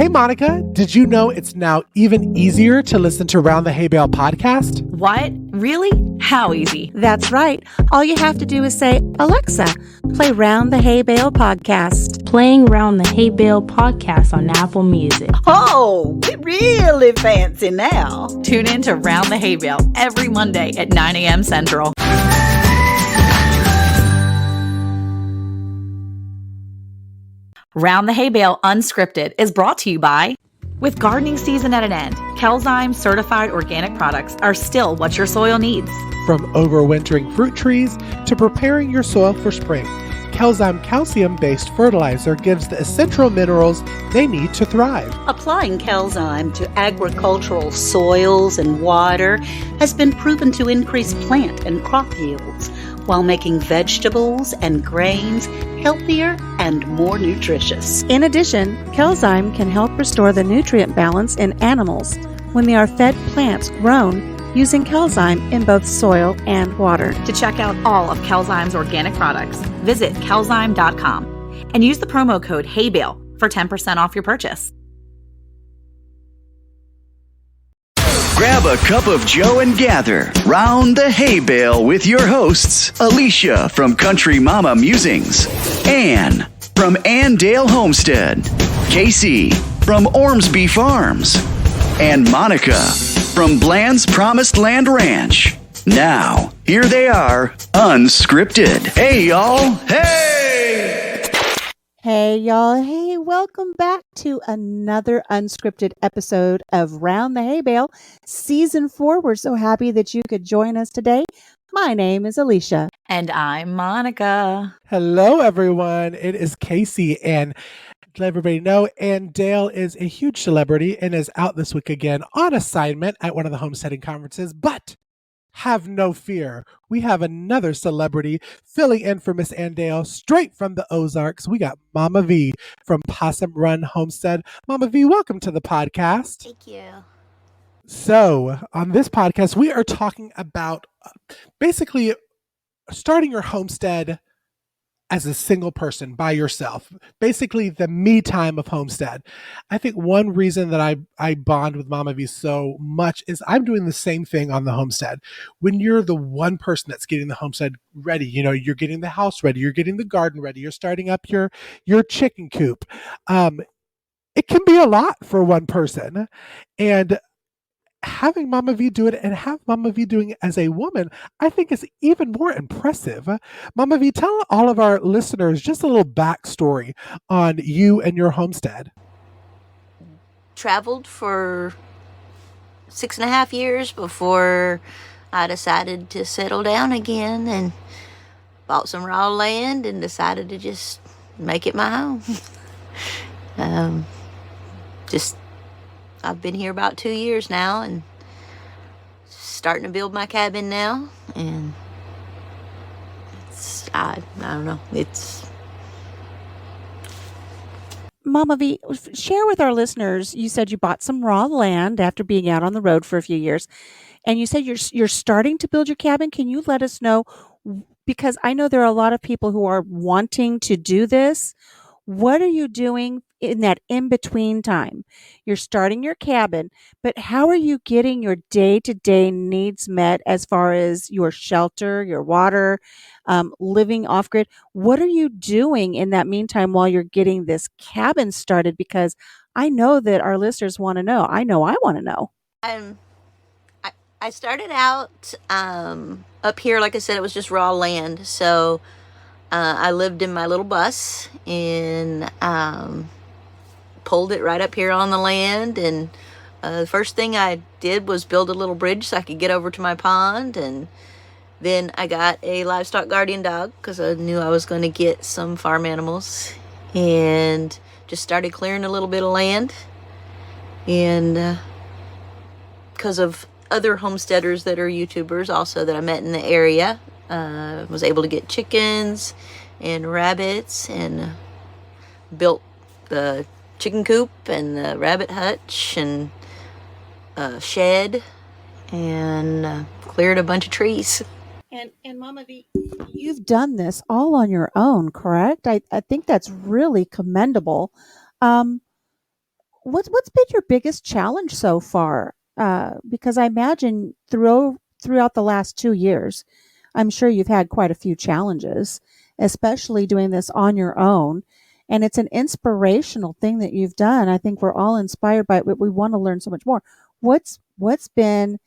Hey, Monica, did you know it's now even easier to listen to Round the Hay Bale podcast? What? Really? How easy? That's right. All you have to do is say, Alexa, play Round the Hay Bale podcast. Playing Round the Hay Bale podcast on Apple Music. Oh, we're really fancy now. Tune in to Round the Hay Bale every Monday at 9 a.m. Central. Round the Hay Bale Unscripted is brought to you by, with gardening season at an end, Cayce certified organic products are still what your soil needs. From overwintering fruit trees to preparing your soil for spring, Cayce calcium-based fertilizer gives the essential minerals they need to thrive. Applying Calzyme to agricultural soils and water has been proven to increase plant and crop yields while making vegetables and grains healthier and more nutritious. In addition, Calzyme can help restore the nutrient balance in animals when they are fed plants grown using Calzyme in both soil and water. To check out all of Cayce's organic products, visit calzyme.com and use the promo code HAYBALE for 10% off your purchase. Grab a cup of joe and gather round the hay bale with your hosts, Alicia from Country Mama Musings, Anne from Andale Homestead, Cayce from Ormsby Farms, and Monica from Bland's Promised Land Ranch. Now, here they are, unscripted. Hey, y'all. Hey! Hey, y'all. Hey, welcome back to another unscripted episode of Round the Hay Bale, Season 4. We're so happy that you could join us today. My name is Alicia. And I'm Monica. Hello, everyone. It is Cayce, and to let everybody know, Andale is a huge celebrity and is out this week again on assignment at one of the homesteading conferences, but have no fear. We have another celebrity filling in for Miss Andale straight from the Ozarks. We got MamaV from Possum Run Homestead. MamaV, welcome to the podcast. Thank you. So on this podcast, we are talking about basically starting your homestead as a single person by yourself, basically the me time of homestead. I think one reason that I bond with MamaV so much is I'm doing the same thing on the homestead. When you're the one person that's getting the homestead ready, you know, you're getting the house ready, you're getting the garden ready, you're starting up your chicken coop. It can be a lot for one person. And having MamaV do it and have MamaV doing it as a woman, I think is even more impressive. MamaV, tell all of our listeners just a little backstory on you and your homestead. Traveled for 6.5 years before I decided to settle down again, and bought some raw land and decided to just make it my home. I've been here about 2 years now and starting to build my cabin now, and I don't know, MamaV, share with our listeners, you said you bought some raw land after being out on the road for a few years, and you said you're starting to build your cabin. Can you let us know, because I know there are a lot of people who are wanting to do this. What are you doing in that in-between time? You're starting your cabin, but how are you getting your day-to-day needs met as far as your shelter, your water, living off-grid? What are you doing in that meantime while you're getting this cabin started? Because I know that our listeners want to know. I know I want to know. I started out up here, like I said, it was just raw land, so I lived in my little bus and pulled it right up here on the land. And the first thing I did was build a little bridge so I could get over to my pond. And then I got a livestock guardian dog because I knew I was going to get some farm animals. And just started clearing a little bit of land. And because of other homesteaders that are YouTubers also that I met in the area, was able to get chickens and rabbits, and built the chicken coop and the rabbit hutch and a shed, and cleared a bunch of trees. And MamaV, you've done this all on your own, correct? I think that's really commendable. what's been your biggest challenge so far? Because I imagine throughout the last 2 years, I'm sure you've had quite a few challenges, especially doing this on your own. And it's an inspirational thing that you've done. I think we're all inspired by it, but we want to learn so much more. What's been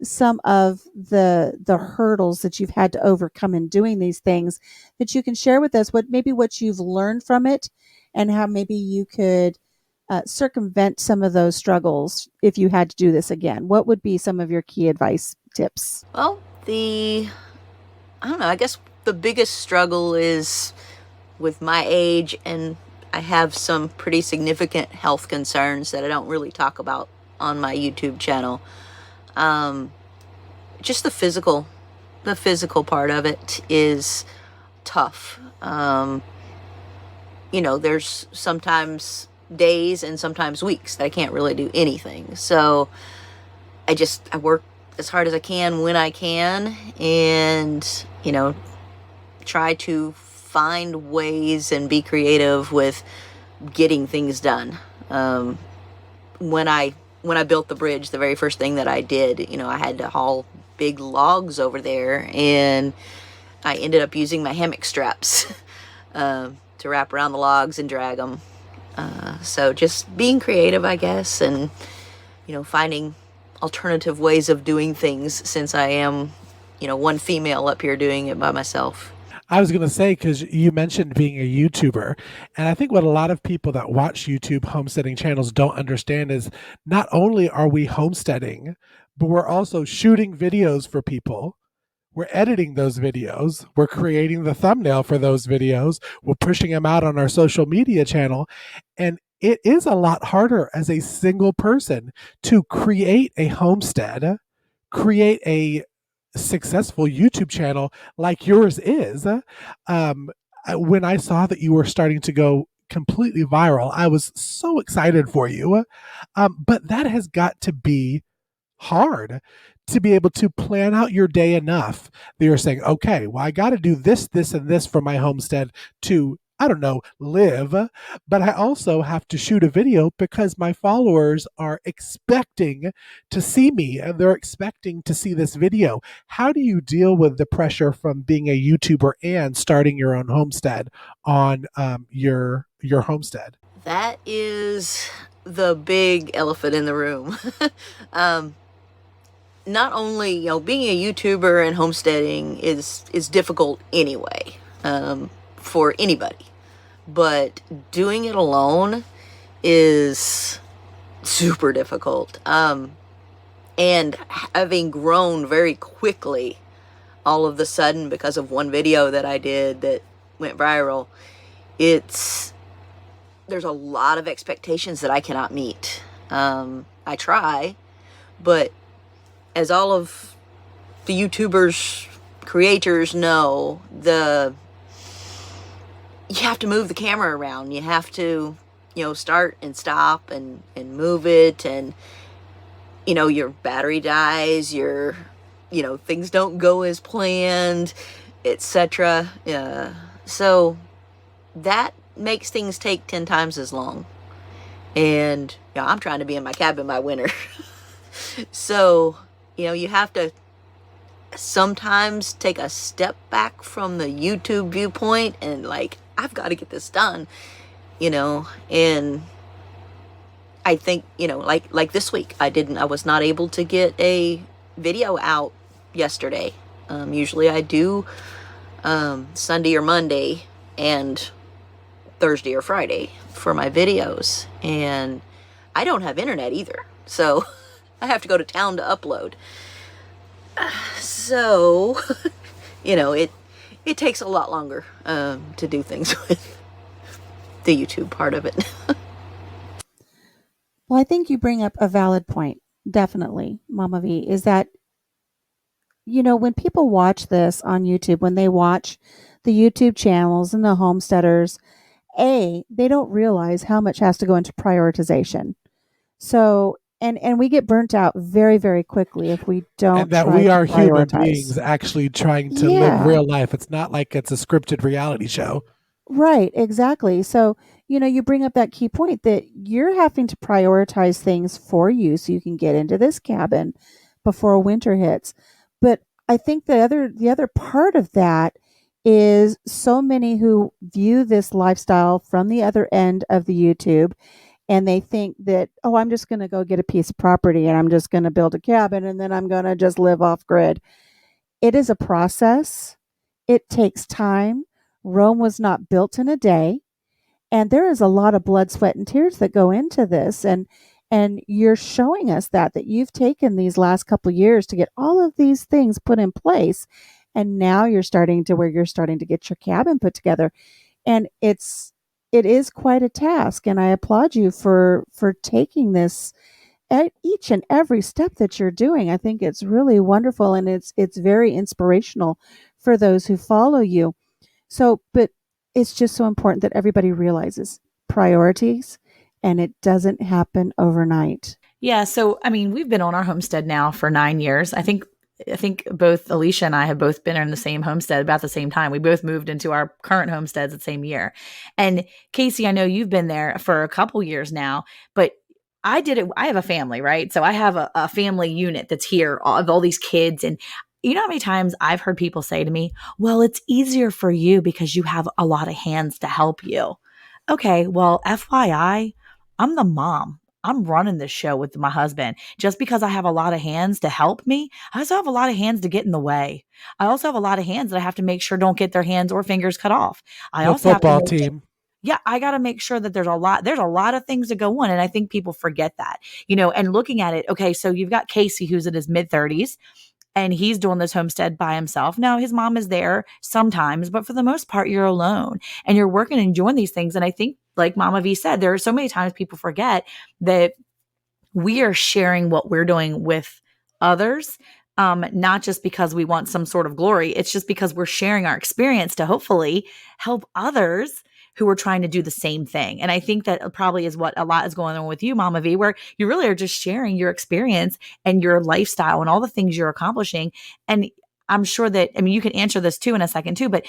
some of the hurdles that you've had to overcome in doing these things that you can share with us? What you've learned from it, and how maybe you could circumvent some of those struggles if you had to do this again? What would be some of your key advice tips? Well, I don't know, I guess the biggest struggle is with my age, and I have some pretty significant health concerns that I don't really talk about on my YouTube channel. Just the physical part of it is tough. There's sometimes days and sometimes weeks that I can't really do anything. So I work as hard as I can when I can, and, try to find ways and be creative with getting things done. When I built the bridge, the very first thing that I did, I had to haul big logs over there, and I ended up using my hammock straps to wrap around the logs and drag them. So just being creative, I guess, and, finding alternative ways of doing things, since I am, one female up here doing it by myself. I was going to say, because you mentioned being a YouTuber, and I think what a lot of people that watch YouTube homesteading channels don't understand is not only are we homesteading, but we're also shooting videos for people. We're editing those videos. We're creating the thumbnail for those videos. We're pushing them out on our social media channel. And it is a lot harder as a single person to create a homestead, create a successful YouTube channel like yours is. When I saw that you were starting to go completely viral, I was so excited for you. But that has got to be hard, to be able to plan out your day enough that you're saying, okay, well, I got to do this, this, and this for my homestead to, I don't know, live, but I also have to shoot a video because my followers are expecting to see me and they're expecting to see this video. How do you deal with the pressure from being a YouTuber and starting your own homestead on your homestead? That is the big elephant in the room. Not only, being a YouTuber and homesteading is difficult anyway, for anybody, but doing it alone is super difficult. And having grown very quickly all of the sudden because of one video that I did that went viral, there's a lot of expectations that I cannot meet. I try, but as all of the YouTubers, creators know, you have to move the camera around. You have to, start and stop and move it. And, your battery dies, things don't go as planned, etc. So that makes things take 10 times as long. And, I'm trying to be in my cabin by winter. So, you have to sometimes take a step back from the YouTube viewpoint and I've got to get this done, and I think, like this week I was not able to get a video out yesterday. Usually I do, Sunday or Monday and Thursday or Friday for my videos, and I don't have internet either. So I have to go to town to upload. So, it takes a lot longer to do things with the YouTube part of it. Well, I think you bring up a valid point, definitely, Mama V, is that, when people watch this on YouTube, when they watch the YouTube channels and the homesteaders, they don't realize how much has to go into prioritization. So, and we get burnt out very, very quickly if we don't. And that try we to are human prioritize. beings actually trying to Yeah. live real life. It's not like it's a scripted reality show. Right, exactly. So you bring up that key point that you're having to prioritize things for you so you can get into this cabin before winter hits. But I think the other part of that is so many who view this lifestyle from the other end of the YouTube, and they think that, oh, I'm just going to go get a piece of property and I'm just going to build a cabin and then I'm going to just live off grid. It is a process. It takes time. Rome was not built in a day, and there is a lot of blood, sweat, and tears that go into this. And you're showing us that you've taken these last couple of years to get all of these things put in place, and now you're starting to get your cabin put together. And it is quite a task, and I applaud you for taking this at each and every step that you're doing. I think it's really wonderful, and it's very inspirational for those who follow you. So, but it's just so important that everybody realizes priorities, and it doesn't happen overnight. Yeah. So, I mean, we've been on our homestead now for 9 years. I think both Alicia and I have both been in the same homestead about the same time. We both moved into our current homesteads the same year. And Cayce, I know you've been there for a couple years now, but I did it. I have a family, right? So I have a family unit that's here of all these kids. And you know how many times I've heard people say to me, well, it's easier for you because you have a lot of hands to help you. Okay, well, FYI, I'm the mom. I'm running this show with my husband. Just because I have a lot of hands to help me, I also have a lot of hands to get in the way. I also have a lot of hands that I have to make sure don't get their hands or fingers cut off. I The also have to football make team. yeah, I got to make sure that there's a lot of things to go on. And I think people forget that, and looking at it. Okay. So you've got Cayce, who's in his mid-30s, and he's doing this homestead by himself. Now his mom is there sometimes, but for the most part, you're alone and you're working and doing these things. And I think, like MamaV said, there are so many times people forget that we are sharing what we're doing with others. Not just because we want some sort of glory. It's just because we're sharing our experience to hopefully help others who are trying to do the same thing. And I think that probably is what a lot is going on with you, MamaV, where you really are just sharing your experience and your lifestyle and all the things you're accomplishing. And I'm sure that, I mean, you can answer this too in a second too, but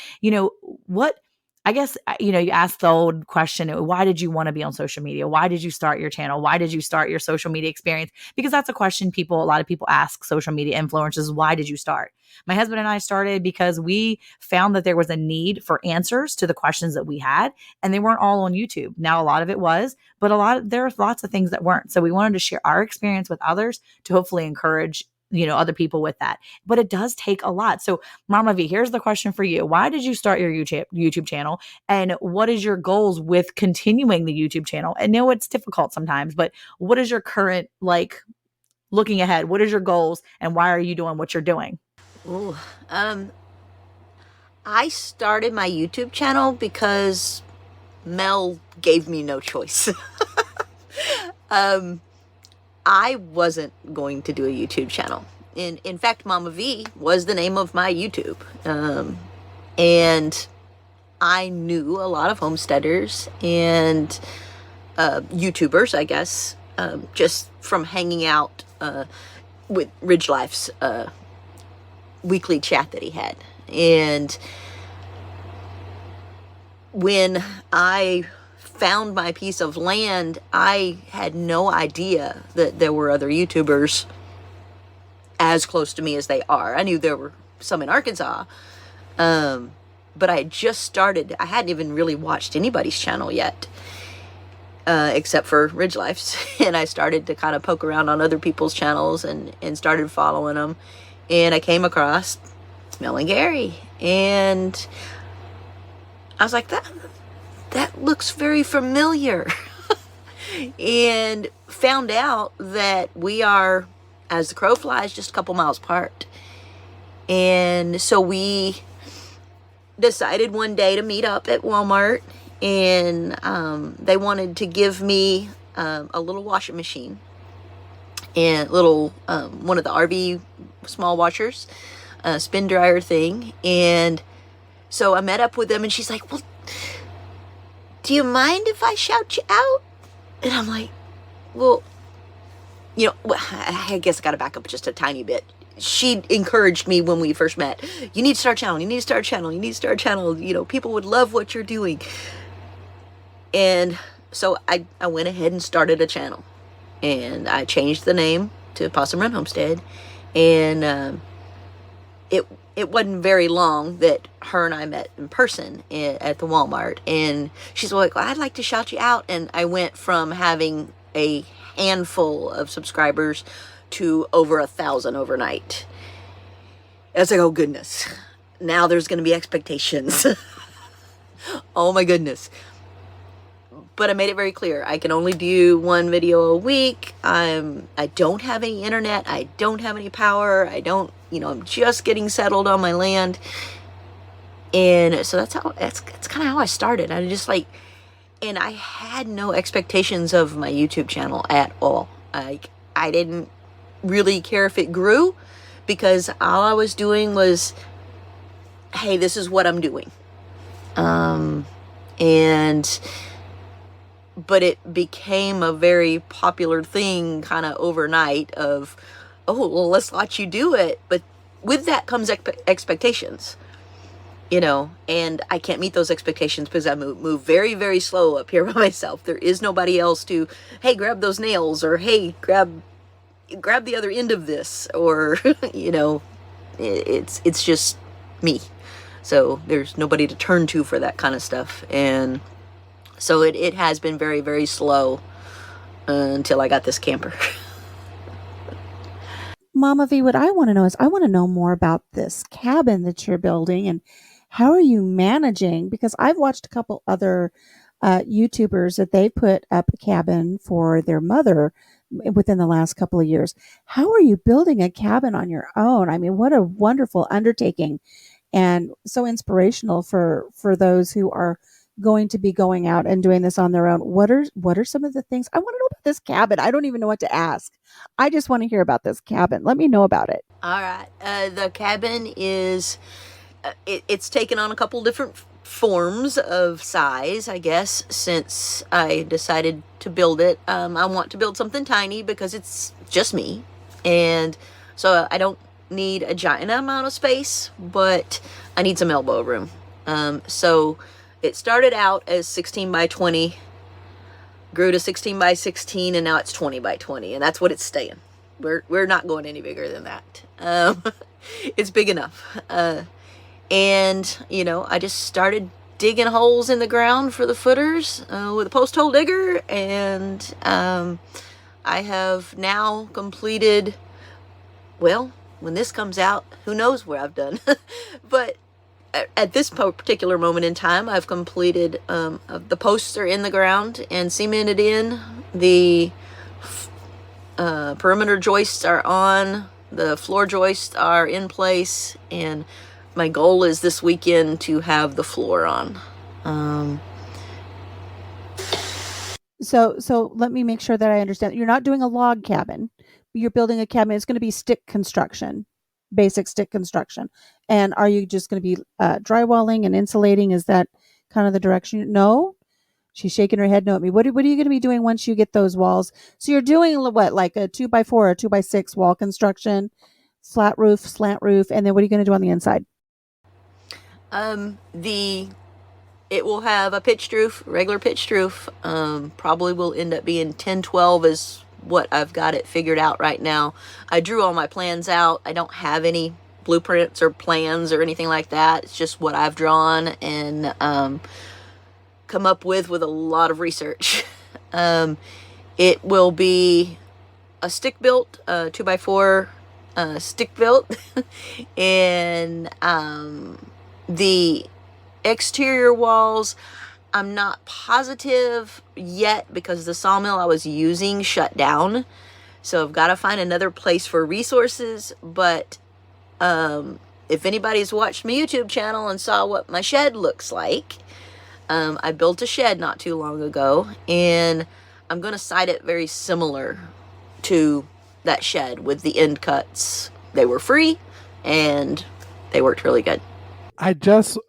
what, I guess, you asked the old question, why did you want to be on social media? Why did you start your channel? Why did you start your social media experience? Because that's a question a lot of people ask social media influencers. Why did you start? My husband and I started because we found that there was a need for answers to the questions that we had, and they weren't all on YouTube. Now, a lot of it was, but there are lots of things that weren't. So we wanted to share our experience with others to hopefully encourage other people with that. But it does take a lot. So MamaV, here's the question for you. Why did you start your YouTube channel? And what is your goals with continuing the YouTube channel? I know it's difficult sometimes, but what is your current, looking ahead? What is your goals and why are you doing what you're doing? Ooh, I started my YouTube channel because Mel gave me no choice. I wasn't going to do a YouTube channel. In fact, MamaV was the name of my YouTube. And I knew a lot of homesteaders and YouTubers, I guess, just from hanging out with Ridge Life's weekly chat that he had. And when I found my piece of land, I had no idea that there were other YouTubers as close to me as they are. I knew there were some in Arkansas, but I had just started. I hadn't even really watched anybody's channel yet, except for Ridge Life's. And I started to kind of poke around on other people's channels and started following them. And I came across Mel and Gary, and I was like, that looks very familiar. And found out that we are, as the crow flies, just a couple miles apart. And so we decided one day to meet up at Walmart, and they wanted to give me a little washing machine and little one of the RV small washers, spin dryer thing. And so I met up with them, and she's like, well, do you mind if I shout you out? And I'm like, well, I guess I got to back up just a tiny bit. She encouraged me when we first met. You need to start a channel. You need to start a channel. You need to start a channel. People would love what you're doing. And so I went ahead and started a channel, and I changed the name to Possum Run Homestead. And it wasn't very long that her and I met in person at the Walmart, and she's like, well, I'd like to shout you out. And I went from having a handful of subscribers to over 1,000 overnight. I was like, oh goodness, now there's going to be expectations. Oh my goodness. But I made it very clear. I can only do one video a week. I don't have any internet. I don't have any power. I'm just getting settled on my land. And so that's kind of how I started. I just and I had no expectations of my YouTube channel at all. I didn't really care if it grew, because all I was doing was, hey, this is what I'm doing. But it became a very popular thing kind of overnight of, oh, well, let's let you do it. But with that comes expectations, and I can't meet those expectations because I move very, very slow up here by myself. There is nobody else to, hey, grab those nails, or hey, grab the other end of this, or, it's just me. So there's nobody to turn to for that kind of stuff. And so it has been very, very slow until I got this camper. MamaV, what I want to know is I want to know more about this cabin that you're building, and how are you managing? Because I've watched a couple other YouTubers that they put up a cabin for their mother within the last couple of years. How are you building a cabin on your own? I mean, what a wonderful undertaking, and so inspirational for those who are going to be going out and doing this on their own. What are some of the things I want to know about this cabin? I don't even know what to ask. I just want to hear about this cabin. Let me know about it. All right. The cabin is, it's taken on a couple different forms of size, I guess, since I decided to build it. I want to build something tiny because it's just me. And so I don't need a giant amount of space, but I need some elbow room. So it started out as 16 by 20, grew to 16 by 16, and now it's 20 by 20, and that's what it's staying. We're not going any bigger than that. It's big enough. And, I just started digging holes in the ground for the footers with a post hole digger, and I have now completed, well, when this comes out, who knows where I've done. But at this particular moment in time, I've completed, the posts are in the ground and cemented in. The perimeter joists are on. The floor joists are in place. And my goal is this weekend to have the floor on. So let me make sure that I understand. You're not doing a log cabin. You're building a cabin. It's going to be stick construction, basic stick construction. And are you just going to be drywalling and insulating? Is that kind of the direction? No? She's shaking her head no at me. What are you going to be doing once you get those walls? So you're doing what, like a 2x4 or 2x6 wall construction, flat roof, slant roof, and then what are you going to do on the inside? It will have a pitched roof, regular pitched roof. Probably will end up being 10-12 is what I've got it figured out right now. I drew all my plans out. I don't have any blueprints or plans or anything like that. It's just what I've drawn and come up with a lot of research. It will be a stick built, 2x4 stick built, and the exterior walls, I'm not positive yet because the sawmill I was using shut down. So I've got to find another place for resources. But if anybody's watched my YouTube channel and saw what my shed looks like, I built a shed not too long ago, and I'm going to site it very similar to that shed with the end cuts. They were free and they worked really good. I just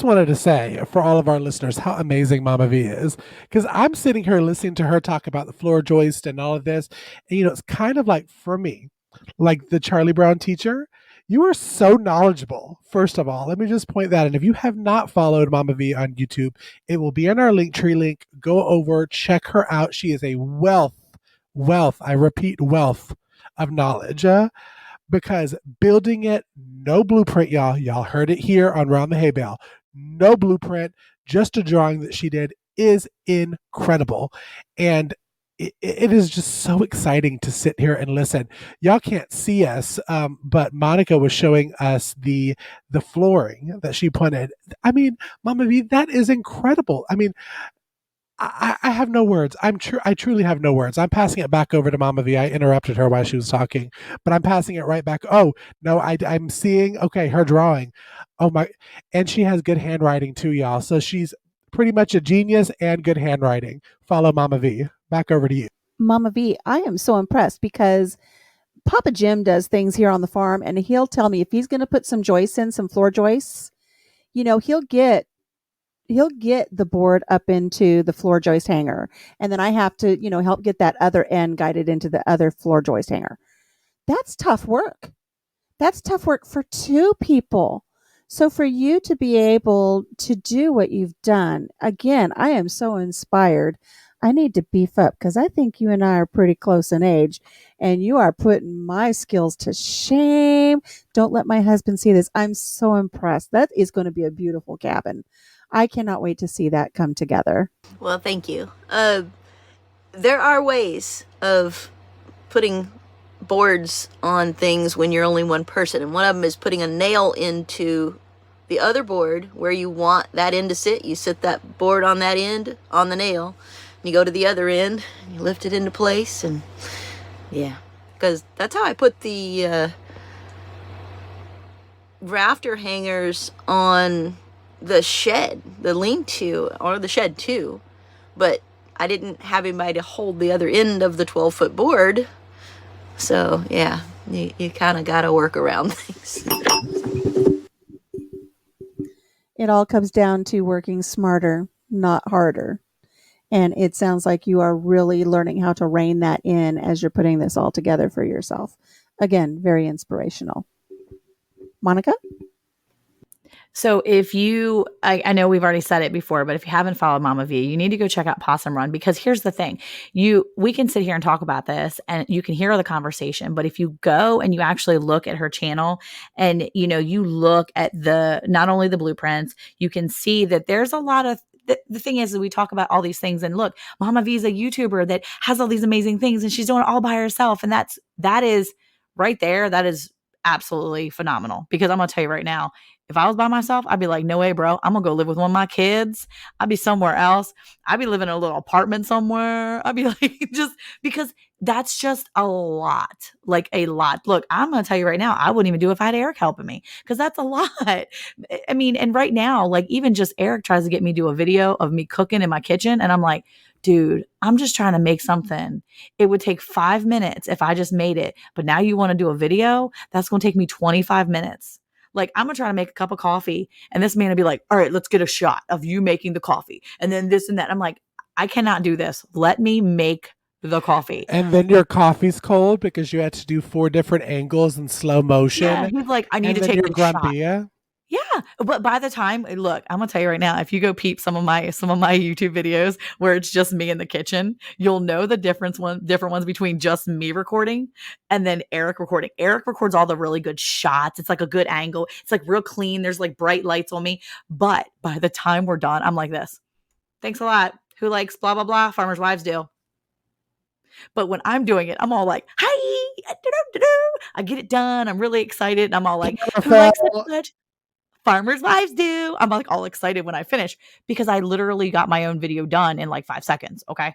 wanted to say for all of our listeners how amazing Mama V is, because I'm sitting here listening to her talk about the floor joist and all of this, and it's kind of like, for me, like the Charlie Brown teacher. You are so knowledgeable. First of all, let me just point that. And if you have not followed Mama V on YouTube, it will be in our LINKTREE link. Go over, check her out. She is a wealth, I repeat, wealth of knowledge. Because building it, no blueprint, y'all. Y'all heard it here on Round the Hay Bale. No blueprint, just a drawing that she did is incredible. And it is just so exciting to sit here and listen. Y'all can't see us, but Monica was showing us the flooring that she put in. I mean, Mama V, that is incredible. I mean, I have no words. I truly have no words. I'm passing it back over to Mama V. I interrupted her while she was talking, but I'm passing it right back. Oh no, I'm seeing. Okay, her drawing. Oh my, and she has good handwriting too, y'all. So she's pretty much a genius and good handwriting. Follow Mama V. Back over to you. Mama V, I am so impressed because Papa Jim does things here on the farm, and he'll tell me if he's going to put some joists in, some floor joists, he'll get the board up into the floor joist hanger, and then I have to, help get that other end guided into the other floor joist hanger. That's tough work. That's tough work for two people. So for you to be able to do what you've done, again, I am so inspired. I need to beef up because I think you and I are pretty close in age, and you are putting my skills to shame. Don't let my husband see this. I'm so impressed. That is going to be a beautiful cabin. I cannot wait to see that come together. Well, thank you. There are ways of putting boards on things when you're only one person, and one of them is putting a nail into the other board where you want that end to sit. You sit that board on that end on the nail, and you go to the other end, and you lift it into place, and yeah, because that's how I put the rafter hangers on the shed, the lean-to, or the shed too, but I didn't have anybody to hold the other end of the 12-foot board. So yeah, you kind of got to work around things. It all comes down to working smarter, not harder. And it sounds like you are really learning how to rein that in as you're putting this all together for yourself. Again, very inspirational. Monica? So if you, I know we've already said it before, but if you haven't followed Mama V, you need to go check out Possum Run, because here's the thing. We can sit here and talk about this and you can hear the conversation, but if you go and you actually look at her channel and, you look at not only the blueprints, you can see that there's a lot of, the thing is we talk about all these things, and look, Mama V is a YouTuber that has all these amazing things and she's doing it all by herself. And that is right there. That is absolutely phenomenal, because I'm going to tell you right now, if I was by myself, I'd be like, no way, bro. I'm going to go live with one of my kids. I'd be somewhere else. I'd be living in a little apartment somewhere. I'd be like, just because that's just a lot, like a lot. Look, I'm going to tell you right now, I wouldn't even do it if I had Eric helping me, because that's a lot. I mean, and right now, like even just Eric tries to get me to do a video of me cooking in my kitchen. And I'm like, dude, I'm just trying to make something. It would take 5 minutes if I just made it. But now you want to do a video? That's going to take me 25 minutes. Like, I'm going to try to make a cup of coffee, and this man will be like, all right, let's get a shot of you making the coffee. And then this and that. I'm like, I cannot do this. Let me make the coffee. And then your coffee's cold because you had to do 4 different angles in slow motion. Yeah, he's like, I need to take a shot. Yeah. Yeah. But by the time, look, I'm going to tell you right now, if you go peep some of my YouTube videos where it's just me in the kitchen, you'll know the different ones between just me recording and then Eric recording. Eric records all the really good shots. It's like a good angle. It's like real clean. There's like bright lights on me. But by the time we're done, I'm like this. Thanks a lot. Who likes blah, blah, blah? Farmers' Wives do. But when I'm doing it, I'm all like, hi, I get it done. I'm really excited. And I'm all like, who likes it much? Farmers' Wives do. I'm like all excited when I finish, because I literally got my own video done in like 5 seconds. Okay.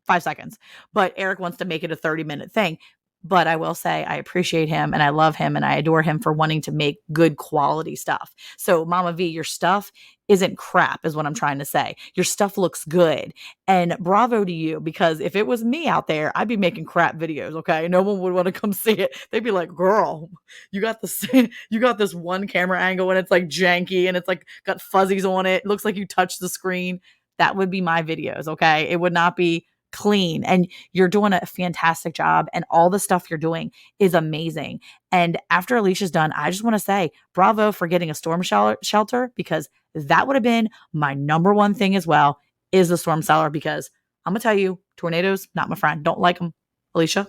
5 seconds. But Eric wants to make it a 30-minute thing. But I will say I appreciate him and I love him and I adore him for wanting to make good quality stuff. So Mama V, your stuff isn't crap is what I'm trying to say. Your stuff looks good, and bravo to you, because if it was me out there, I'd be making crap videos. Okay. No one would want to come see it. They'd be like, girl, you got this one camera angle and it's like janky and it's like got fuzzies on it. It looks like you touched the screen. That would be my videos. Okay. It would not be clean, and you're doing a fantastic job, and all the stuff you're doing is amazing. And after Alicia's done, I just want to say bravo for getting a storm shelter, because that would have been my number one thing as well, is the storm cellar, because I'm gonna tell you, tornadoes, not my friend. Don't like them. Alicia?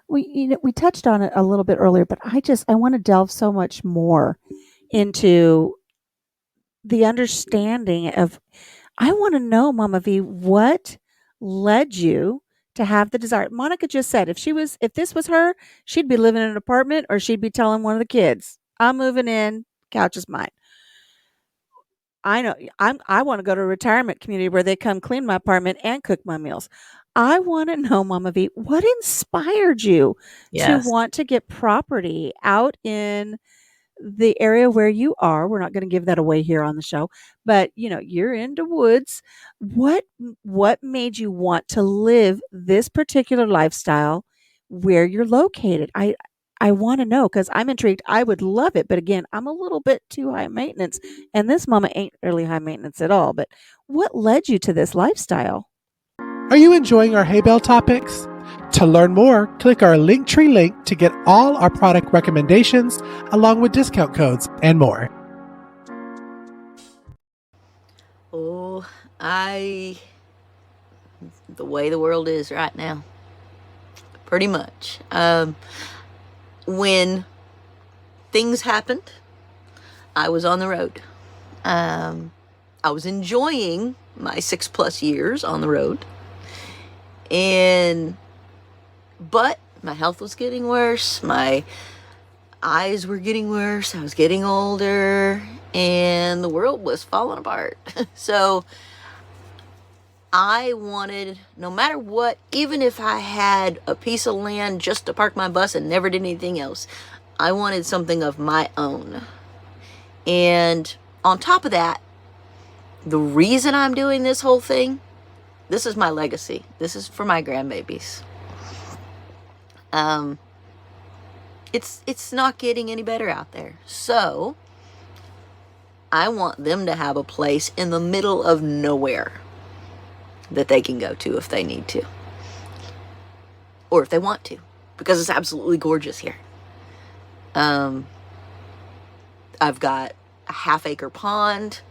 We touched on it a little bit earlier, but I want to delve so much more into the understanding of, I want to know, Mama V, what led you to have the desire. Monica just said if this was her, she'd be living in an apartment, or she'd be telling one of the kids, I'm moving in, couch is mine. I know I want to go to a retirement community where they come clean my apartment and cook my meals. I want to know, Mama V, what inspired you to want to get property out in the area where you are? We're not going to give that away here on the show, but you're into woods. What made you want to live this particular lifestyle where you're located? I want to know, because I'm intrigued. I would love it, but again, I'm a little bit too high maintenance, and this mama ain't really high maintenance at all. But what led you to this lifestyle? Are you enjoying our hay bale topics? To learn more, click our Linktree link to get all our product recommendations, along with discount codes and more. Oh, the way the world is right now, pretty much. When things happened, I was on the road. I was enjoying my 6+ years on the road. But my health was getting worse. My eyes were getting worse. I was getting older, and the world was falling apart. So I wanted, no matter what, even if I had a piece of land just to park my bus and never did anything else, I wanted something of my own. And on top of that, the reason I'm doing this whole thing, this is my legacy. This is for my grandbabies. It's not getting any better out there. So I want them to have a place in the middle of nowhere that they can go to if they need to, or if they want to, because it's absolutely gorgeous here. I've got a 1/2-acre pond.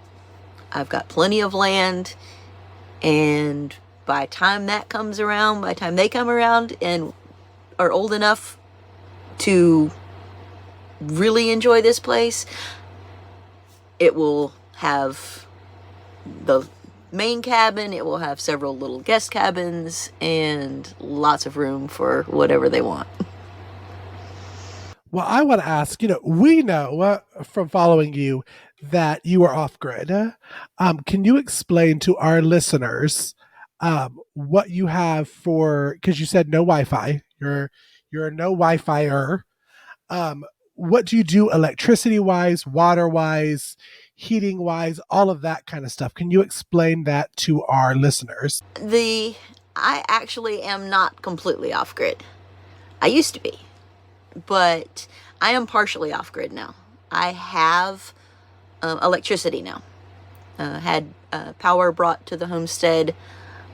I've got plenty of land, and by the time they come around and are old enough to really enjoy this place, it will have the main cabin, it will have several little guest cabins, and lots of room for whatever they want. Well, I want to ask, we know from following you that you are off-grid. Can you explain to our listeners what you have for, because you said no Wi-Fi, you're a no Wi-Fi-er. What do you do electricity-wise, water-wise, heating-wise, all of that kind of stuff? Can you explain that to our listeners? I actually am not completely off-grid. I used to be, but I am partially off-grid now. I have electricity now. Had power brought to the homestead.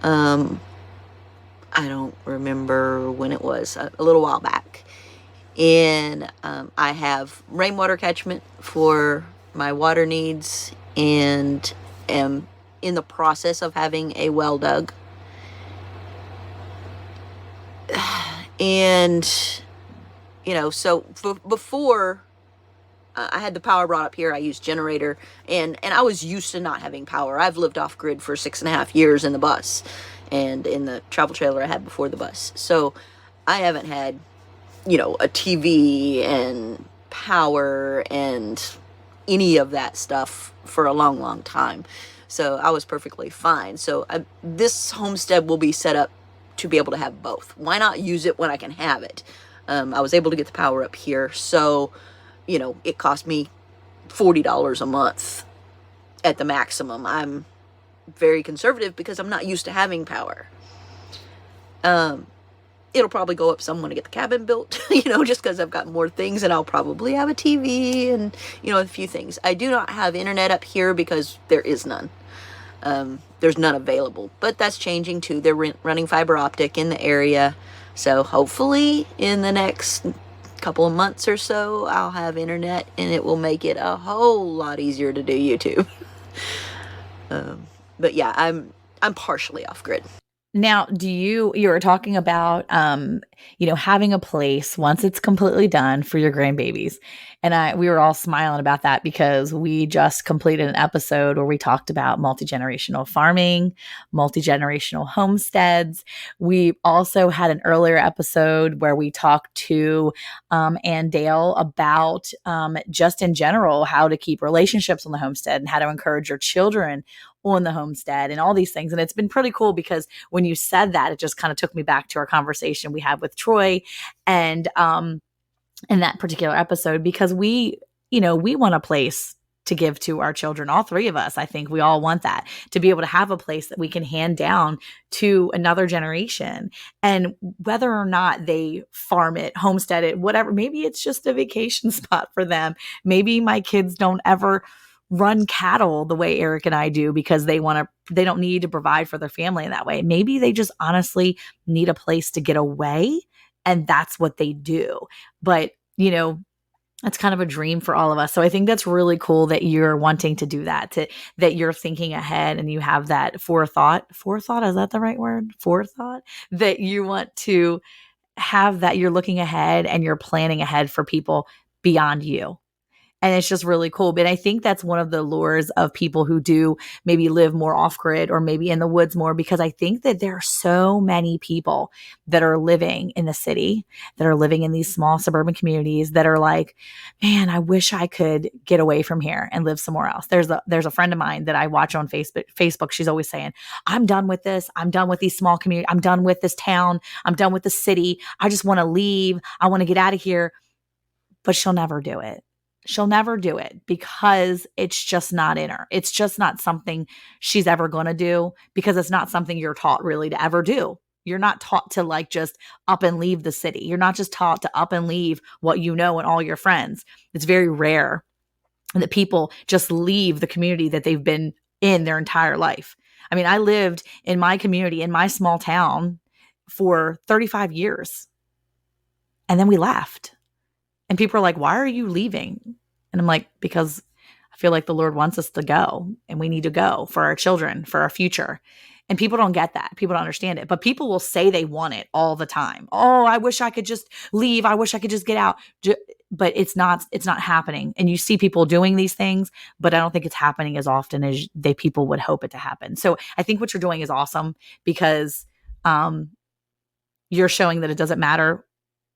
I don't remember when it was, a little while back. And I have rainwater catchment for my water needs, and am in the process of having a well dug. And, so before I had the power brought up here, I used generator, and I was used to not having power. I've lived off grid for 6.5 years in the bus and in the travel trailer I had before the bus. So I haven't had, a TV and power and any of that stuff for a long, long time. So I was perfectly fine. So this homestead will be set up to be able to have both. Why not use it when I can have it? I was able to get the power up here. So, it cost me $40 a month at the maximum. I'm very conservative because I'm not used to having power. It'll probably go up some when I get the cabin built, just because I've got more things, and I'll probably have a TV and, a few things. I do not have internet up here because there is none. there's none available, but that's changing too. They're running fiber optic in the area. So hopefully in the next couple of months or so, I'll have internet, and it will make it a whole lot easier to do YouTube. But yeah, I'm partially off grid. Now, you were talking about, having a place once it's completely done for your grandbabies. And we were all smiling about that because we just completed an episode where we talked about multi-generational farming, multi-generational homesteads. We also had an earlier episode where we talked to Ann Dale about just in general, how to keep relationships on the homestead and how to encourage your children on the homestead and all these things. And it's been pretty cool because when you said that, it just kind of took me back to our conversation we had with Troy and in that particular episode, because we want a place to give to our children. All three of us, I think we all want that, to be able to have a place that we can hand down to another generation. And whether or not they farm it, homestead it, whatever, maybe it's just a vacation spot for them. Maybe my kids don't ever run cattle the way Eric and I do because they don't need to provide for their family in that way. Maybe they just honestly need a place to get away, and that's what they do. But, that's kind of a dream for all of us. So I think that's really cool that you're wanting to do that, that you're thinking ahead and you have that forethought. Forethought, is that the right word? Forethought? That you want to have that, you're looking ahead and you're planning ahead for people beyond you. And it's just really cool. But I think that's one of the lures of people who do maybe live more off grid or maybe in the woods more, because I think that there are so many people that are living in the city, that are living in these small suburban communities that are like, man, I wish I could get away from here and live somewhere else. There's a friend of mine that I watch on Facebook. She's always saying, I'm done with this. I'm done with these small communities. I'm done with this town. I'm done with the city. I just want to leave. I want to get out of here. But she'll never do it. She'll never do it because it's just not in her. It's just not something she's ever going to do, because it's not something you're taught really to ever do. You're not taught to like just up and leave the city. You're not just taught to up and leave what you know and all your friends. It's very rare that people just leave the community that they've been in their entire life. I mean, I lived in my community, in my small town for 35 years. And then we left. And people are like, why are you leaving? And I'm like, because I feel like the Lord wants us to go, and we need to go for our children, for our future. And people don't get that. People don't understand it. But people will say they want it all the time. Oh, I wish I could just leave. I wish I could just get out. But it's not happening. And you see people doing these things, but I don't think it's happening as often as people would hope it to happen. So I think what you're doing is awesome, because you're showing that it doesn't matter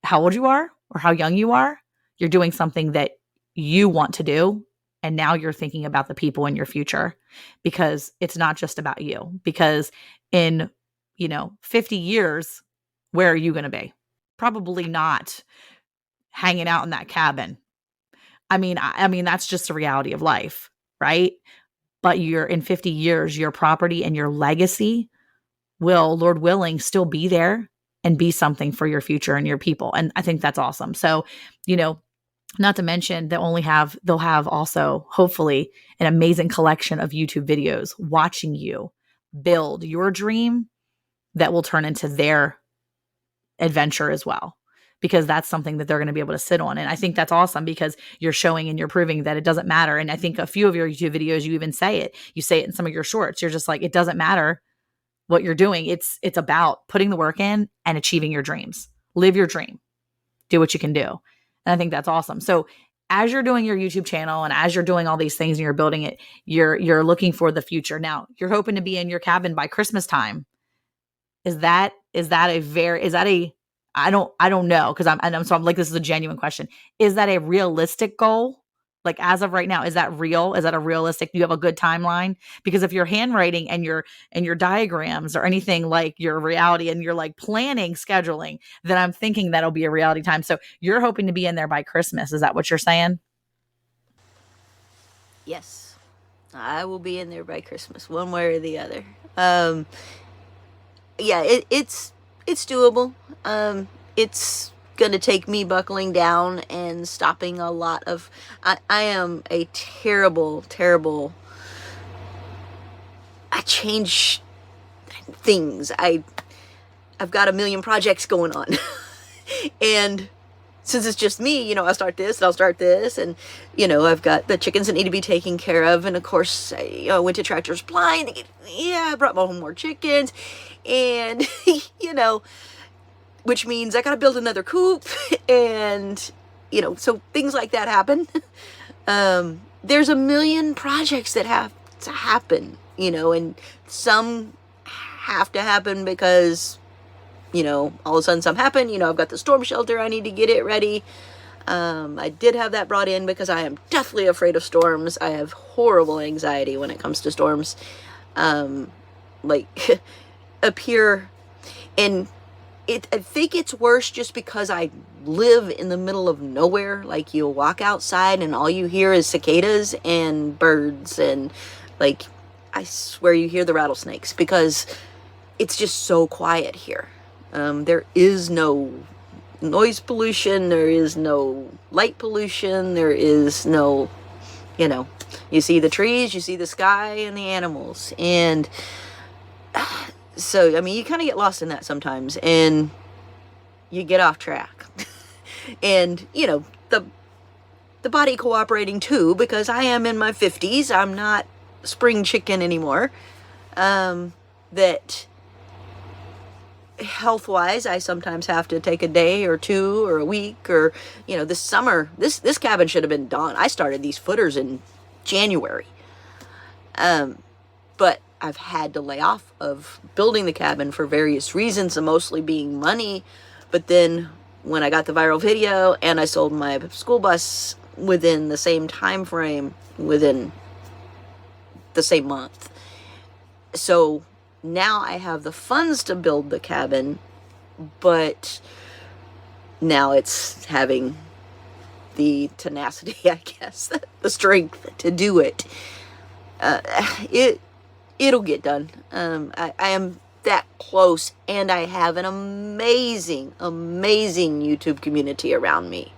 how old you are or how young you are. You're doing something that you want to do. And now you're thinking about the people in your future, because it's not just about you. Because in, 50 years, where are you going to be? Probably not hanging out in that cabin. I mean, that's just the reality of life, right? But you're in 50 years, your property and your legacy will, Lord willing, still be there and be something for your future and your people. And I think that's awesome. So, not to mention they'll have also hopefully an amazing collection of YouTube videos watching you build your dream that will turn into their adventure as well, because that's something that they're going to be able to sit on. And I think that's awesome, because you're showing and you're proving that it doesn't matter. And I think a few of your YouTube videos, you even say it. You say it in some of your shorts. You're just like, it doesn't matter what you're doing. It's about putting the work in and achieving your dreams. Live your dream. Do what you can do. And I think that's awesome. So as you're doing your YouTube channel and as you're doing all these things and you're building it, you're looking for the future. Now, you're hoping to be in your cabin by Christmas time. I don't know, because I'm like, this is a genuine question. Is that a realistic goal? Like, as of right now, is that real? Is that a realistic? Do you have a good timeline? Because if your handwriting and your diagrams or anything like your reality and you're like planning, scheduling, then I'm thinking that'll be a reality time. So you're hoping to be in there by Christmas. Is that what you're saying? Yes, I will be in there by Christmas, one way or the other. Yeah, it's doable. It's going to take me buckling down and stopping a lot of, I am a terrible I change things. I've got a million projects going on. And since it's just me, I'll start this and I'll start this. And, I've got the chickens that need to be taken care of. And of course, I went to Tractor Supply and I brought home more chickens. And, which means I got to build another coop. And, so things like that happen. There's a million projects that have to happen, and some have to happen because, all of a sudden something happened. I've got the storm shelter. I need to get it ready. I did have that brought in because I am deathly afraid of storms. I have horrible anxiety when it comes to storms. Like up here, and I think it's worse just because I live in the middle of nowhere. Like, you'll walk outside and all you hear is cicadas and birds, and like, I swear you hear the rattlesnakes because it's just so quiet here. There is no noise pollution. There is no light pollution. There is no, you see the trees, you see the sky and the animals. And so, you kind of get lost in that sometimes and you get off track. And, the body cooperating too, because I am in my 50s. I'm not spring chicken anymore. That health-wise, I sometimes have to take a day or two or a week, or, this summer, this cabin should have been done. I started these footers in January. But I've had to lay off of building the cabin for various reasons, and mostly being money. But then when I got the viral video and I sold my school bus within the same time frame, within the same month. So now I have the funds to build the cabin, but now it's having the tenacity, I guess, the strength to do it. It'll get done. I am that close, and I have an amazing YouTube community around me.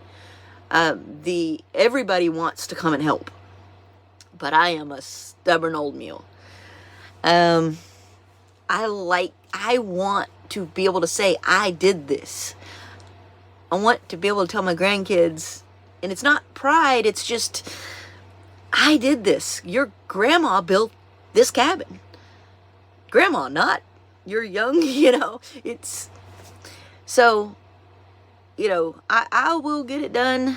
Everybody wants to come and help, but I am a stubborn old mule. I want to be able to say, I did this. I want to be able to tell my grandkids, and it's not pride, it's just, I did this. Your grandma built this cabin. Grandma, not you're young, it's, so, I will get it done.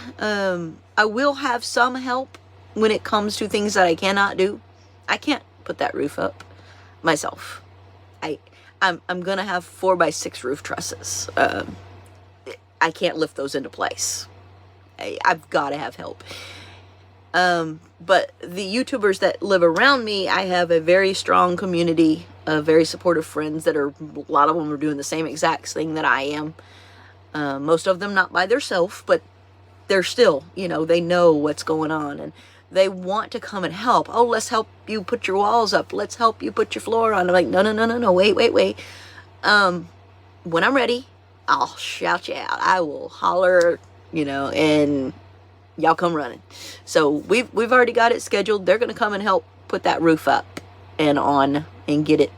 I will have some help when it comes to things that I cannot do. I can't put that roof up myself. I'm gonna have 4x6 roof trusses. I can't lift those into place. I've got to have help. But the YouTubers that live around me, I have a very strong community of very supportive friends that are, a lot of them are doing the same exact thing that I am. Most of them not by themselves, but they're still, they know what's going on, and they want to come and help. Oh, let's help you put your walls up. Let's help you put your floor on. I'm like, no, wait. When I'm ready, I'll shout you out. I will holler, and y'all come running. So we've already got it scheduled. They're going to come and help put that roof up and on and get it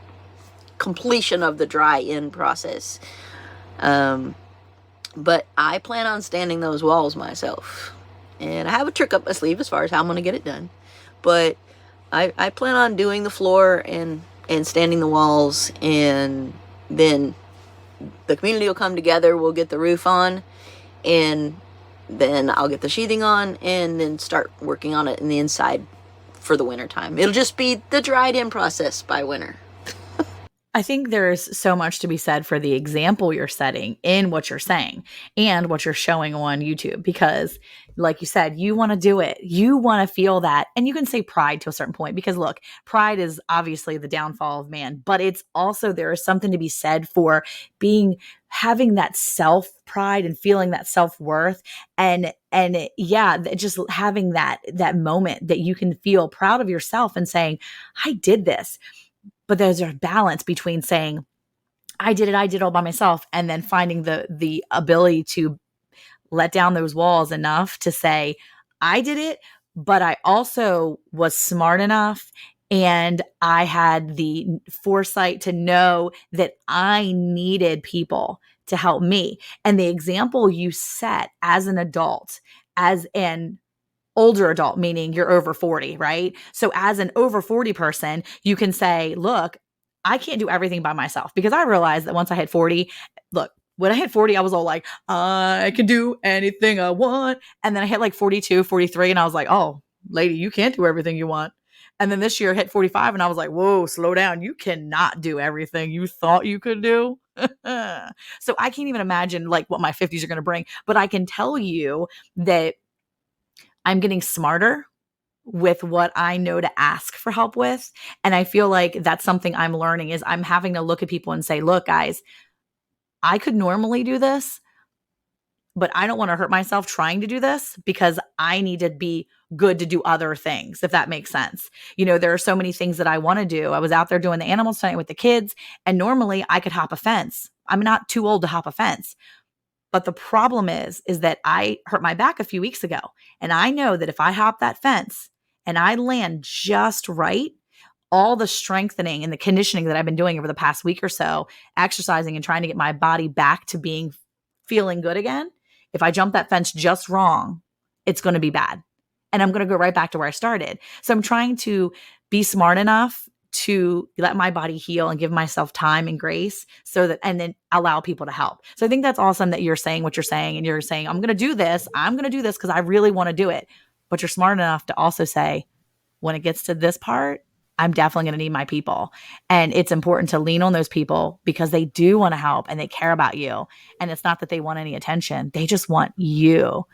completion of the dry-in process. But I plan on standing those walls myself. And I have a trick up my sleeve as far as how I'm going to get it done. But I plan on doing the floor and standing the walls, and then the community will come together. We'll get the roof on, and then I'll get the sheathing on, and then start working on it in the inside for the winter time. It'll just be the dried in process by winter. I think there's so much to be said for the example you're setting in what you're saying and what you're showing on YouTube, because like you said, you want to do it. You want to feel that. And you can say pride to a certain point, because look, pride is obviously the downfall of man, but it's also, there is something to be said for having that self pride and feeling that self-worth, and yeah, just having that moment that you can feel proud of yourself and saying, I did this. But there's a balance between saying, I did it all by myself, and then finding the ability to let down those walls enough to say, I did it, but I also was smart enough And I had the foresight to know that I needed people to help me. And the example you set as an adult, as an older adult, meaning you're over 40, right? So as an over 40 person, you can say, look, I can't do everything by myself, because I realized that once I hit 40, look, when I hit 40, I was all like, I can do anything I want. And then I hit like 42, 43, and I was like, oh, lady, you can't do everything you want. And then this year hit 45, and I was like, whoa, slow down. You cannot do everything you thought you could do. So I can't even imagine like what my 50s are going to bring. But I can tell you that I'm getting smarter with what I know to ask for help with. And I feel like that's something I'm learning, is I'm having to look at people and say, look, guys, I could normally do this, but I don't want to hurt myself trying to do this, because I need to be good to do other things, if that makes sense. There are so many things that I want to do. I was out there doing the animals tonight with the kids, and normally I could hop a fence. I'm not too old to hop a fence. But the problem is that I hurt my back a few weeks ago. And I know that if I hop that fence and I land just right, all the strengthening and the conditioning that I've been doing over the past week or so, exercising and trying to get my body back to feeling good again, if I jump that fence just wrong, it's going to be bad. And I'm going to go right back to where I started. So I'm trying to be smart enough to let my body heal and give myself time and grace, and then allow people to help. So I think that's awesome that you're saying what you're saying, and you're saying, I'm going to do this because I really want to do it. But you're smart enough to also say, when it gets to this part, I'm definitely going to need my people. And it's important to lean on those people, because they do want to help and they care about you. And it's not that they want any attention. They just want you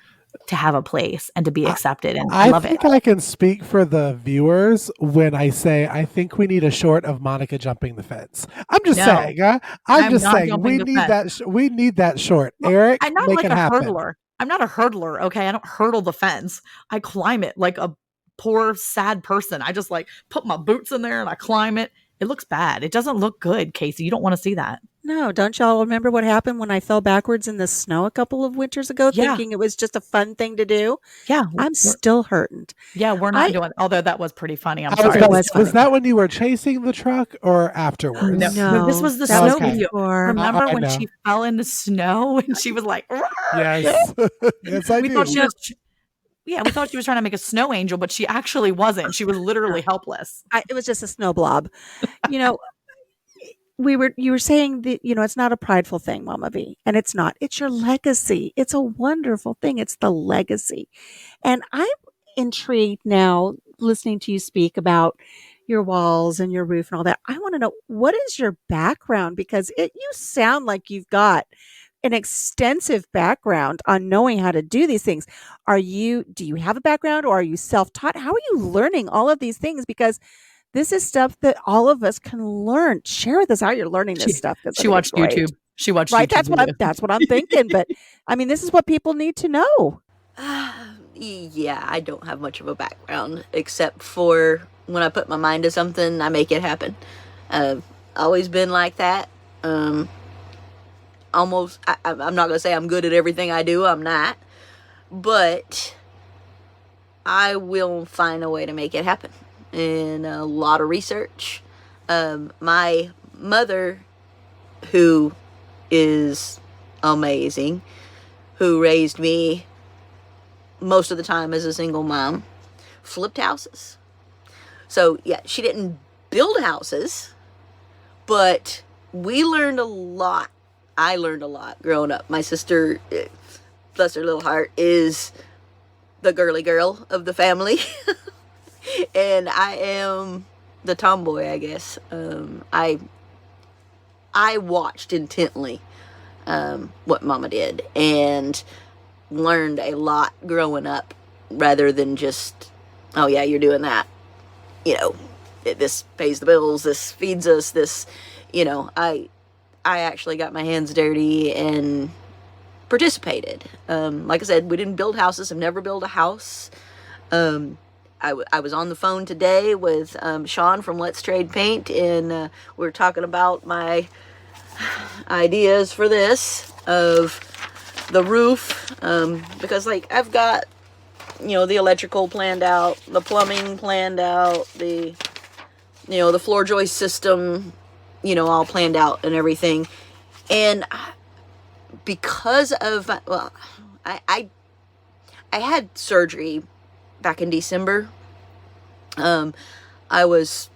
to have a place and to be accepted. And I love it. I think I can speak for the viewers when I say I think we need a short of Monica jumping the fence. I'm just saying. I'm just saying we need that. We need that short. Well, Eric, I'm not make like it a happen. hurdler. I'm not a hurdler. Okay, I don't hurdle the fence. I climb it like a poor sad person. I just like put my boots in there and I climb it. It looks bad. It doesn't look good, Cayce. You don't want to see that. No, don't y'all remember what happened when I fell backwards in the snow a couple of winters ago, thinking it was just a fun thing to do? Yeah. I'm still hurting. Yeah, we're not doing it, although that was pretty funny. I'm sorry. sorry. Was that when you were chasing the truck or afterwards? No, this was the snow video. Before. Remember when she fell in the snow and she was like, yes. Yes, I do. We thought she was trying to make a snow angel, but she actually wasn't. She was literally helpless. It was just a snow blob. You were saying that, it's not a prideful thing, MamaV, and it's not. It's your legacy. It's a wonderful thing. It's the legacy. And I'm intrigued now, listening to you speak about your walls and your roof and all that. I want to know, what is your background? Because you sound like you've got an extensive background on knowing how to do these things. Do you have a background, or are you self-taught? How are you learning all of these things? Because this is stuff that all of us can learn. Share with us how you're learning this stuff. She watched YouTube. She watched right. YouTube. That's what I'm thinking. But I mean, this is what people need to know. Yeah, I don't have much of a background, except for when I put my mind to something, I make it happen. I've always been like that. Almost, I'm not going to say I'm good at everything I do. I'm not. But I will find a way to make it happen. And a lot of research. My mother, who is amazing, who raised me most of the time as a single mom, flipped houses. So yeah, she didn't build houses, but we learned a lot. I learned a lot growing up. My sister, bless her little heart, is the girly girl of the family. And I am the tomboy, I guess. I watched intently what Mama did and learned a lot growing up, rather than just, oh yeah, you're doing that. This pays the bills, this feeds us, this, I actually got my hands dirty and participated. Like I said, we didn't build houses. I've never built a house. I was on the phone today with Sean from Let's Trade Paint, and we were talking about my ideas for this, of the roof, because I've got, the electrical planned out, the plumbing planned out, the the floor joist system, all planned out and everything. And because of, well, I had surgery back in December. I was,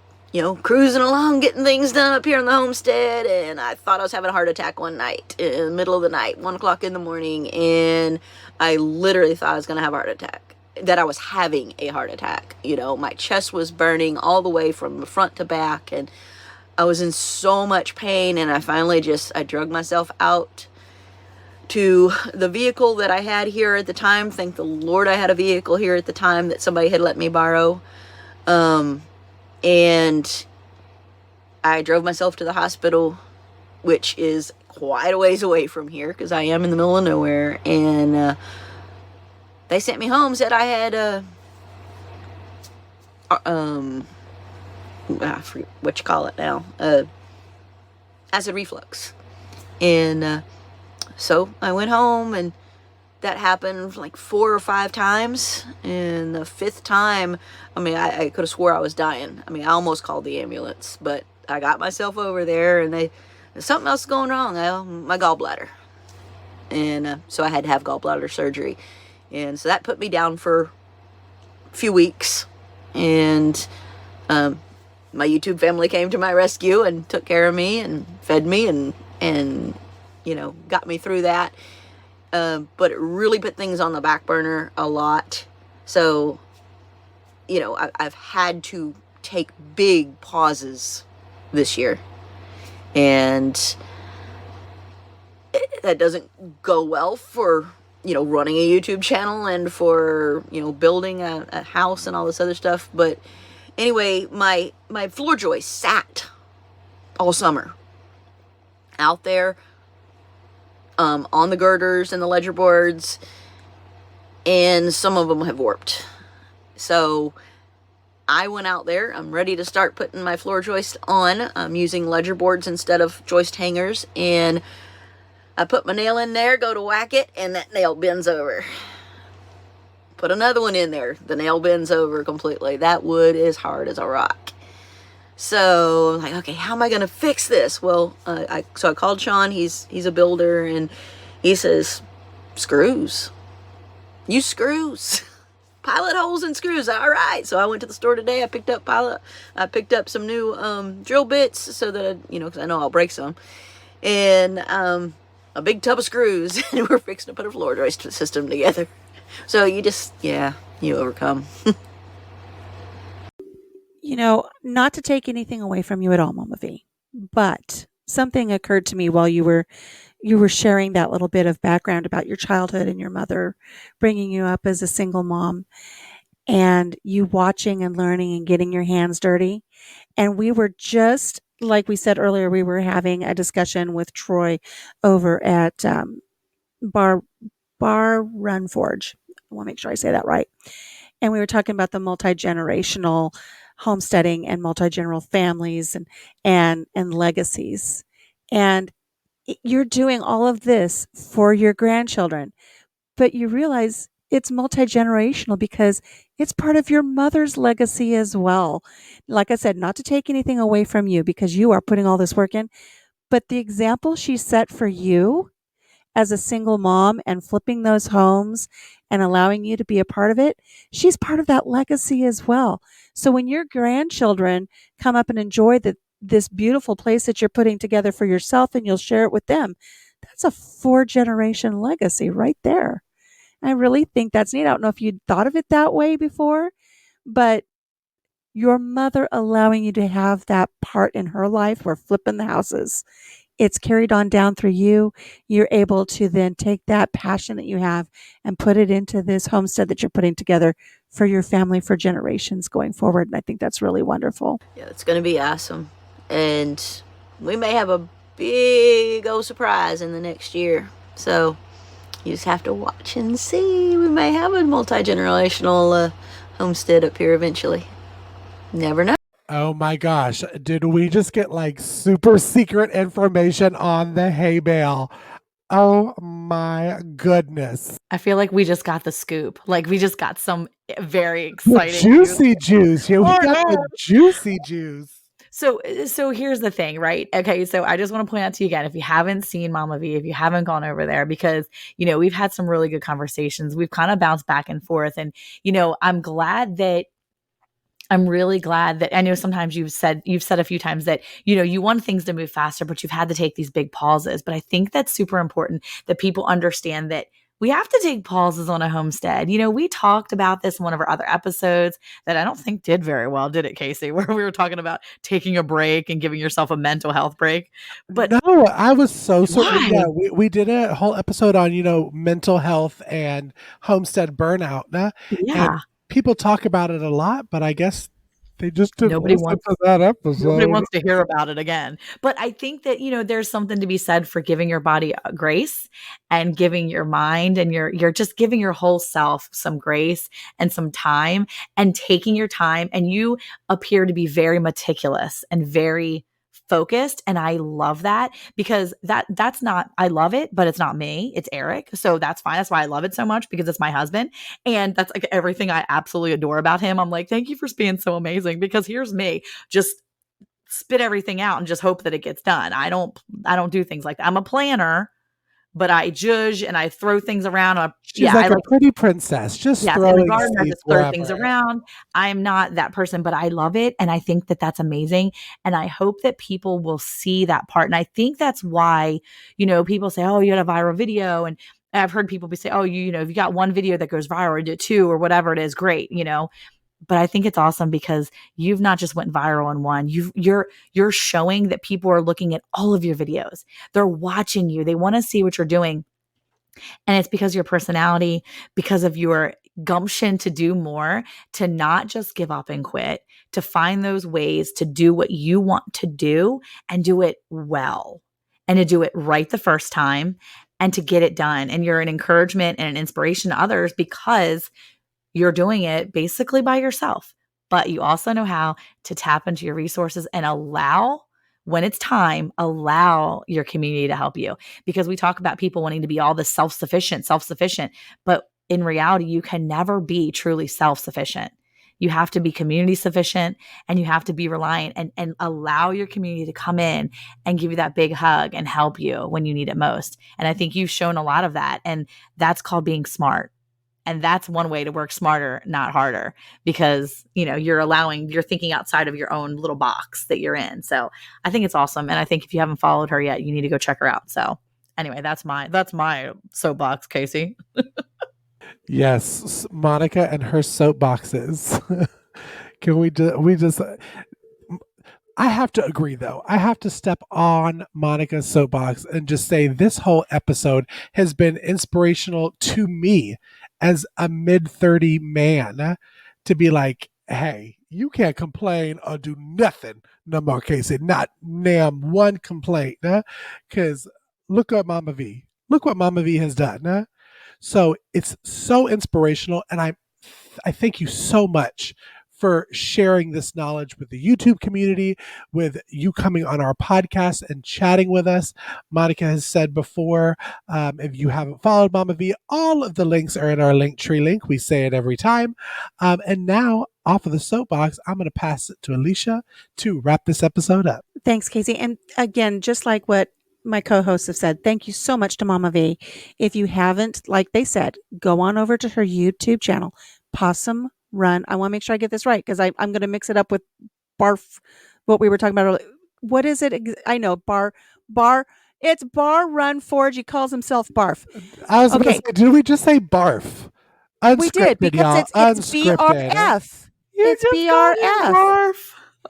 cruising along, getting things done up here in the homestead, and I thought I was having a heart attack one night, in the middle of the night, 1:00 in the morning, and I literally thought I was going to have a heart attack, that I was having a heart attack. My chest was burning all the way from the front to back, and I was in so much pain, and I finally I drug myself out to the vehicle that I had here at the time. Thank the Lord I had a vehicle here at the time that somebody had let me borrow. And I drove myself to the hospital, which is quite a ways away from here because I am in the middle of nowhere. And they sent me home, said I had I forget what you call it now, acid reflux. And so I went home, and that happened like 4 or 5 times. And the 5th time, I could have swore I was dying. I almost called the ambulance, but I got myself over there, and there's something else going wrong. My gallbladder. And so I had to have gallbladder surgery. And so that put me down for a few weeks. And my YouTube family came to my rescue and took care of me and fed me and got me through that. But it really put things on the back burner a lot. So, I've had to take big pauses this year. And that doesn't go well for, running a YouTube channel and for, building a house and all this other stuff. But anyway, my floor joist sat all summer out there, on the girders and the ledger boards, and some of them have warped. So I went out there. I'm ready to start putting my floor joist on. I'm using ledger boards instead of joist hangers, and I put my nail in there, go to whack it, and that nail bends over. Put another one in there, the nail bends over completely. That wood is hard as a rock. So I'm like, okay, how am I going to fix this? Well, so I called Sean. He's a builder, and he says, screws. Use screws. Pilot holes and screws. All right. So I went to the store today. I picked up some new drill bits so that, because I know I'll break some. And a big tub of screws. And we're fixing to put a floor joist system together. So you overcome. Not to take anything away from you at all, MamaV, but something occurred to me while you were sharing that little bit of background about your childhood and your mother bringing you up as a single mom, and you watching and learning and getting your hands dirty. And we were just, like we said earlier, we were having a discussion with Troy over at Bar Run Forge. I want to make sure I say that right. And we were talking about the multi-generational homesteading and multi-generational families and legacies. And you're doing all of this for your grandchildren, but you realize it's multi-generational because it's part of your mother's legacy as well. Like I said, not to take anything away from you because you are putting all this work in, but the example she set for you as a single mom and flipping those homes and allowing you to be a part of it, she's part of that legacy as well. So when your grandchildren come up and enjoy this beautiful place that you're putting together for yourself and you'll share it with them, that's a 4-generation legacy right there. I really think that's neat. I don't know if you'd thought of it that way before, but your mother allowing you to have that part in her life where flipping the houses, it's carried on down through you. You're able to then take that passion that you have and put it into this homestead that you're putting together for your family for generations going forward. And I think that's really wonderful. Yeah, it's going to be awesome. And we may have a big old surprise in the next year. So you just have to watch and see. We may have a multi-generational homestead up here eventually. Never know. Oh my gosh. Did we just get like super secret information on the hay bale? Oh my goodness. I feel like we just got the scoop. Like we just got some very exciting juicy juice. Yeah, we got the juicy juice. So here's the thing, right? Okay, so I just want to point out to you again, if you haven't seen MamaV, if you haven't gone over there, because we've had some really good conversations. We've kind of bounced back and forth, and I'm really glad that I know sometimes you've said a few times that, you want things to move faster, but you've had to take these big pauses. But I think that's super important that people understand that we have to take pauses on a homestead. We talked about this in one of our other episodes that I don't think did very well, did it, Cayce? Where we were talking about taking a break and giving yourself a mental health break. But No, I was so certain. why? Yeah, we did a whole episode on, mental health and homestead burnout. Yeah. And people talk about it a lot, but I guess they just didn't Nobody listen wants to that Nobody episode. wants to hear about it again. But I think that, there's something to be said for giving your body grace and giving your mind and you're just giving your whole self some grace and some time and taking your time. And you appear to be very meticulous and very focused. And I love that because that's not, I love it, but it's not me. It's Eric. So that's fine. That's why I love it so much because it's my husband. And that's like everything I absolutely adore about him. I'm like, thank you for being so amazing because here's me just spit everything out and just hope that it gets done. I don't do things like that. I'm a planner, but I judge and I throw things around. She's like a pretty princess, just in the throwing garden, I seeds just throw wherever. things around. I'm not that person, but I love it. And I think that that's amazing. And I hope that people will see that part. And I think that's why, people say, oh, you had a viral video. And I've heard people say, oh, if you got one video that goes viral, or did two or whatever it is, great, But I think it's awesome because you've not just went viral on one. You're showing that people are looking at all of your videos. They're watching you. They want to see what you're doing. And it's because of your personality, because of your gumption to do more, to not just give up and quit, to find those ways to do what you want to do and do it well and to do it right the first time and to get it done. And you're an encouragement and an inspiration to others because you're doing it basically by yourself, but you also know how to tap into your resources and when it's time, allow your community to help you. Because we talk about people wanting to be all this self-sufficient, but in reality, you can never be truly self-sufficient. You have to be community sufficient and you have to be reliant and allow your community to come in and give you that big hug and help you when you need it most. And I think you've shown a lot of that. And that's called being smart. And that's one way to work smarter, not harder, because, you're thinking outside of your own little box that you're in. So I think it's awesome. And I think if you haven't followed her yet, you need to go check her out. So anyway, that's my soapbox, Cayce. Yes, Monica and her soapboxes. Can we just I have to agree though. I have to step on Monica's soapbox and just say this whole episode has been inspirational to me as a mid-30 man to be like, hey, you can't complain or do nothing no more, Cayce. Not damn one complaint, because look at Mama V. Look what Mama V has done. So it's so inspirational, and I thank you so much for sharing this knowledge with the YouTube community, with you coming on our podcast and chatting with us. Monica has said before, if you haven't followed MamaV, all of the links are in our LINKTREE link. We say it every time. And now, off of the soapbox, I'm going to pass it to Alicia to wrap this episode up. Thanks, Cayce. And again, just like what my co-hosts have said, thank you so much to MamaV. If you haven't, like they said, go on over to her YouTube channel, Possum Run. I want to make sure I get this right because I'm going to mix it up with barf, what we were talking about earlier. What is it? I know bar. It's Bar Run Forge. He calls himself Barf. I was going to say, did we just say barf? Unscripted, we did because it's BRF. It's BRF.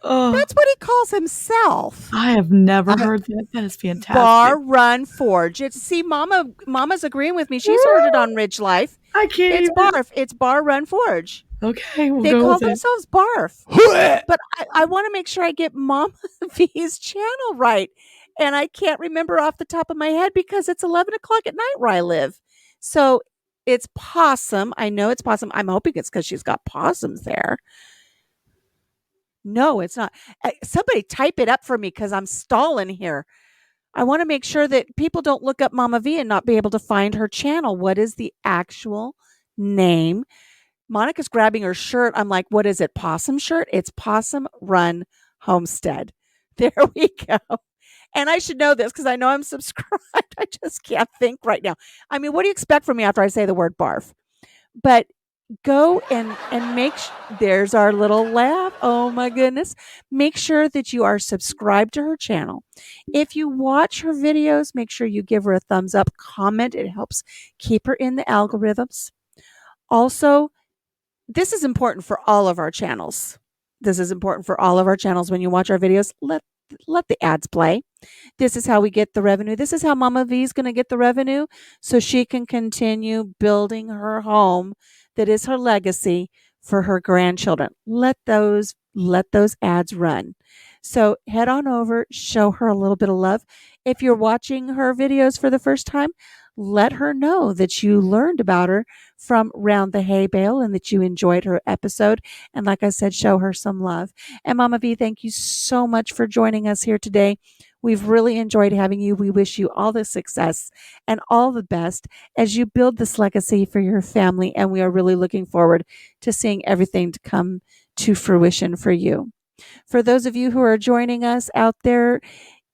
Oh. That's what he calls himself. I have never heard that. That is fantastic. Bar Run Forge. See, Mama's agreeing with me. She's heard it on Ridge Life. I can't. It's Barf. It's Bar Run Forge. Okay, they call themselves Barf. But I want to make sure I get Mama V's channel right. And I can't remember off the top of my head because it's 11 o'clock at night where I live. So it's Possum. I know it's Possum. I'm hoping it's because she's got possums there. No, it's not. Somebody type it up for me because I'm stalling here. I want to make sure that people don't look up Mama V and not be able to find her channel. What is the actual name? Monica's grabbing her shirt. I'm like, what is it? Possum shirt? It's Possum Run Homestead. There we go. And I should know this because I know I'm subscribed. I just can't think right now. I mean, what do you expect from me after I say the word barf? But go and there's our little laugh. Oh my goodness. Make sure that you are subscribed to her channel. If you watch her videos, make sure you give her a thumbs up, comment. It helps keep her in the algorithms. Also, this is important for all of our channels. This is important for all of our channels. When you watch our videos, let the ads play. This is how we get the revenue. This is how Mama V is going to get the revenue so she can continue building her home that is her legacy for her grandchildren. Let those ads run. So head on over, show her a little bit of love. If you're watching her videos for the first time, let her know that you learned about her from Round the Hay Bale and that you enjoyed her episode. And like I said, show her some love. And Mama V, thank you so much for joining us here today. We've really enjoyed having you. We wish you all the success and all the best as you build this legacy for your family. And we are really looking forward to seeing everything to come to fruition for you. For those of you who are joining us out there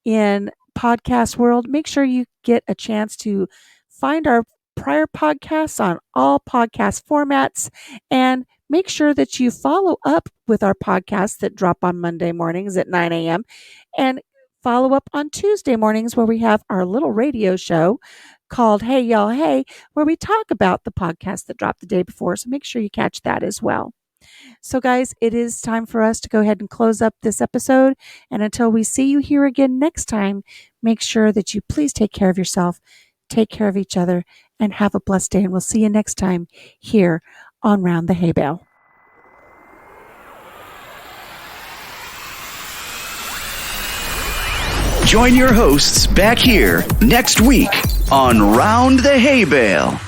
in podcast world, make sure you get a chance to find our prior podcasts on all podcast formats and make sure that you follow up with our podcasts that drop on Monday mornings at 9 a.m. and follow up on Tuesday mornings where we have our little radio show called Hey Y'all Hey, where we talk about the podcast that dropped the day before. So make sure you catch that as well. So guys, it is time for us to go ahead and close up this episode. And until we see you here again next time, make sure that you please take care of yourself, take care of each other, and have a blessed day. And we'll see you next time here on Round the Hay Bale. Join your hosts back here next week on Round the Hay Bale.